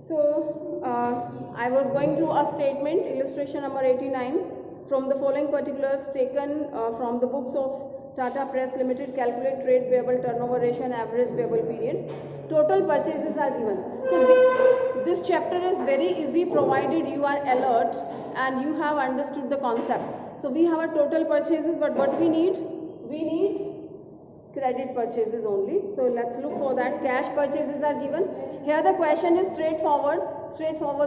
So I was going through a statement, illustration number 89. From the following particulars taken from the books of Tata Press Limited, calculate trade payable turnover ratio and average payable period. Total purchases are given. So this chapter is very easy provided you are alert and you have understood the concept. So we have a total purchases, but what we need? We need credit purchases only. So let's look for that. Cash purchases are given. Here the question is straightforward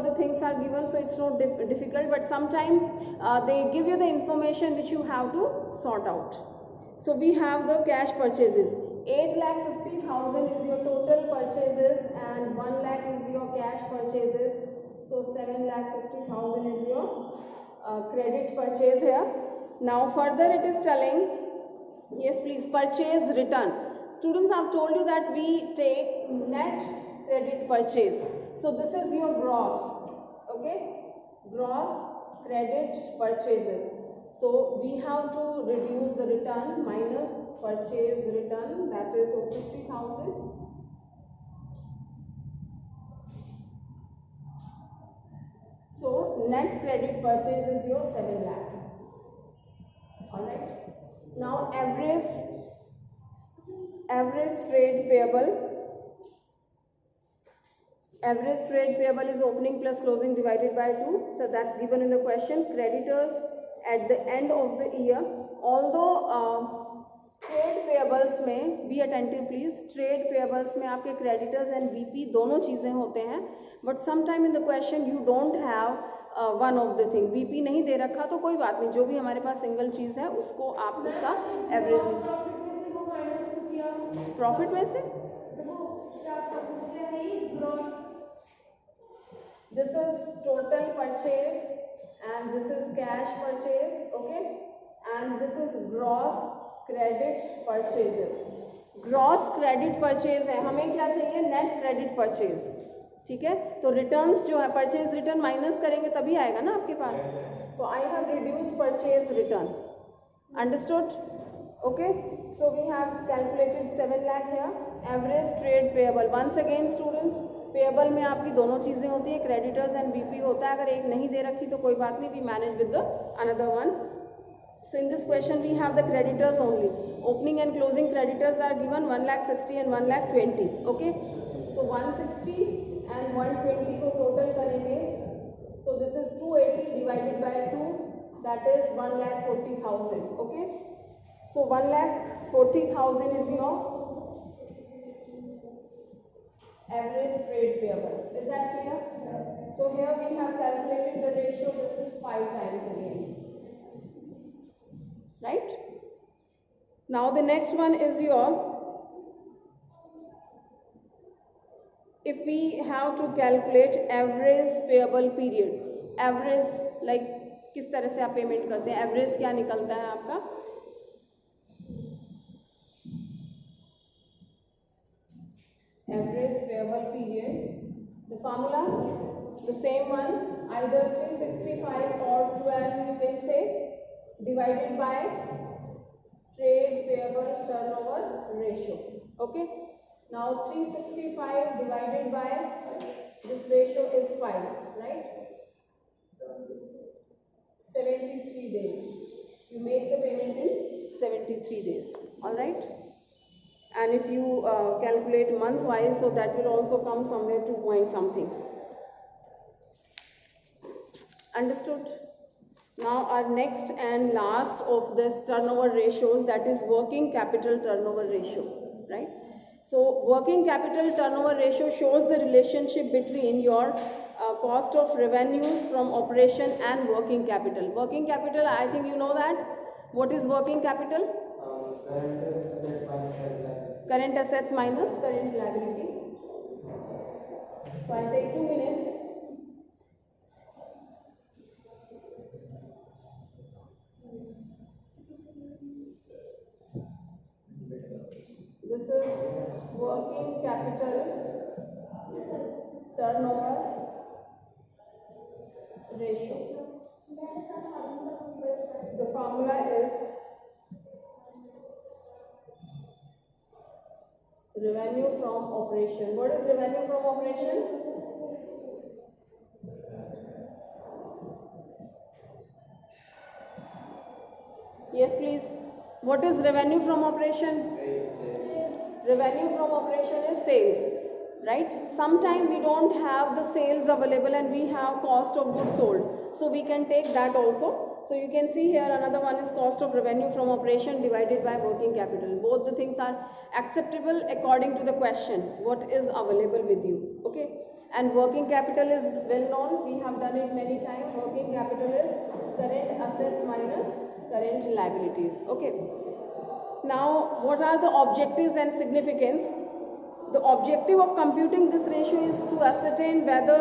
the things are given, so it's not difficult, but sometimes they give you the information which you have to sort out. So we have the cash purchases. 8,50,000 is your total purchases and 1 lakh is your cash purchases. So 7,50,000 is your credit purchase here. Now further it is telling, yes please, purchase return. Students, I have told you that we take net credit purchase. So this is your gross, okay, gross credit purchases. So we have to reduce the return minus purchase return, that is 50,000. So net credit purchase is your 7 lakh. Alright. Now average trade payable. Average trade payable is opening plus closing divided by 2. So that's given in the question. Creditors at the end of the year. Although trade payables में, be attentive please, trade payables में आपके creditors and VP दोनों चीज़ें होते हैं. But sometime in the question you don't have one of the thing. VP नहीं दे रखा तो कोई बात नहीं, जो भी हमारे पास सिंगल चीज़ है उसको आप उसका एवरेज प्रॉफिट में से this is total purchase and this is cash purchase, okay, and this is gross credit purchases. Gross credit purchase है, हमें क्या चाहिए? net credit purchase. ठीक है, तो returns जो है purchase return माइनस करेंगे तभी आएगा ना आपके पास. तो I have reduced purchase return. Understood? Okay, so we have calculated 7 lakh here. Average trade payable. Once again students, payable में आपकी दोनों चीजें होती है, क्रेडिटर्स एंड बीपी होता है. अगर एक नहीं दे रखी तो कोई बात नहीं, we manage with the another one. So in this question we have the creditors only. Opening and closing creditors are given 1,60,000 and 1,20,000. Okay, तो 160 एंड 120 को टोटल करेंगे. So this is 280 divided by 2, that is 1,40,000. Okay, so 1,40,000 is your average trade payable. Is that clear? Yes. So here we have calculated the ratio. This is 5 times again. Right? Now the next one is your, if we have to calculate average payable period. Average like किस तरह से आप payment करते हैं, average क्या निकलता है आपका? Average payable period, the formula, the same one, either 365 or 12 you can say, divided by trade payable turnover ratio. Okay, now 365 divided by this ratio is 5, right? 73 days. You make the payment in 73 days. All right. And if you calculate month wise, so that will also come somewhere 2 point something. Understood? Now our next and last of this turnover ratios, that is working capital turnover ratio, right? So working capital turnover ratio shows the relationship between your cost of revenues from operation and working capital. Working capital, I think you know that. What is working capital? Current assets minus current liability. So I'll take 2 minutes. This is working capital turnover ratio. The formula is revenue from operation. What is revenue from operation? Yes, please. What is revenue from operation? Revenue from operation is sales, right? Sometimes we don't have the sales available and we have cost of goods sold, so we can take that also. So you can see here another one is cost of revenue from operation divided by working capital. Both the things are acceptable according to the question what is available with you. Okay, and working capital is well known, we have done it many times. Working capital is current assets minus current liabilities. Okay, now, what are the objectives and significance? The objective of computing this ratio is to ascertain whether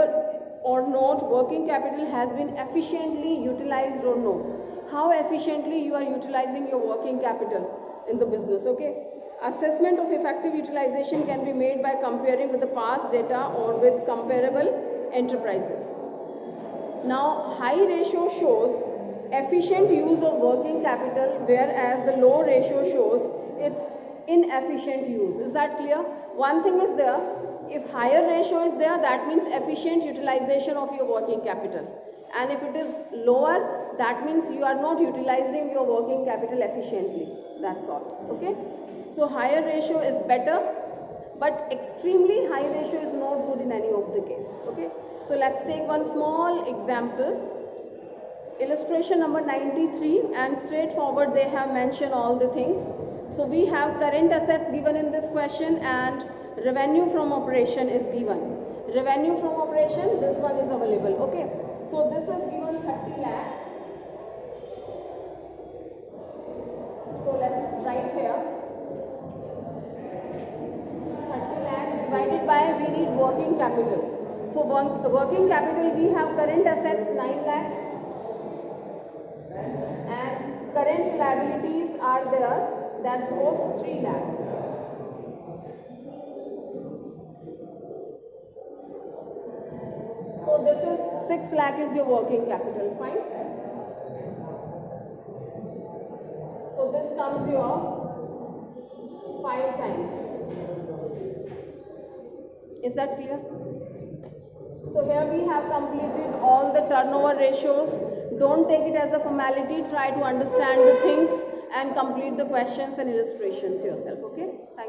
or not working capital has been efficiently utilized or no. How efficiently you are utilizing your working capital in the business, okay? Assessment of effective utilization can be made by comparing with the past data or with comparable enterprises. Now, high ratio shows efficient use of working capital, whereas the low ratio shows its inefficient use. Is that clear? One thing is there, if higher ratio is there, that means efficient utilization of your working capital. And if it is lower, that means you are not utilizing your working capital efficiently. That's all. Okay? So, higher ratio is better, but extremely high ratio is not good in any of the case. Okay, so let's take one small example. Illustration number 93, and straightforward they have mentioned all the things. So we have current assets given in this question and revenue from operation is given. Revenue from operation, this one is available. Okay, so this is given 30 lakh. So let's write here. Divided by, we need working capital. For working capital, we have current assets 9 lakh and current liabilities are there, that's of 3 lakh. So this is 6 lakh is your working capital, fine. So this comes your 5 times. Is that clear? So here we have completed all the turnover ratios. Don't take it as a formality. Try to understand the things and complete the questions and illustrations yourself. Okay? Thank you.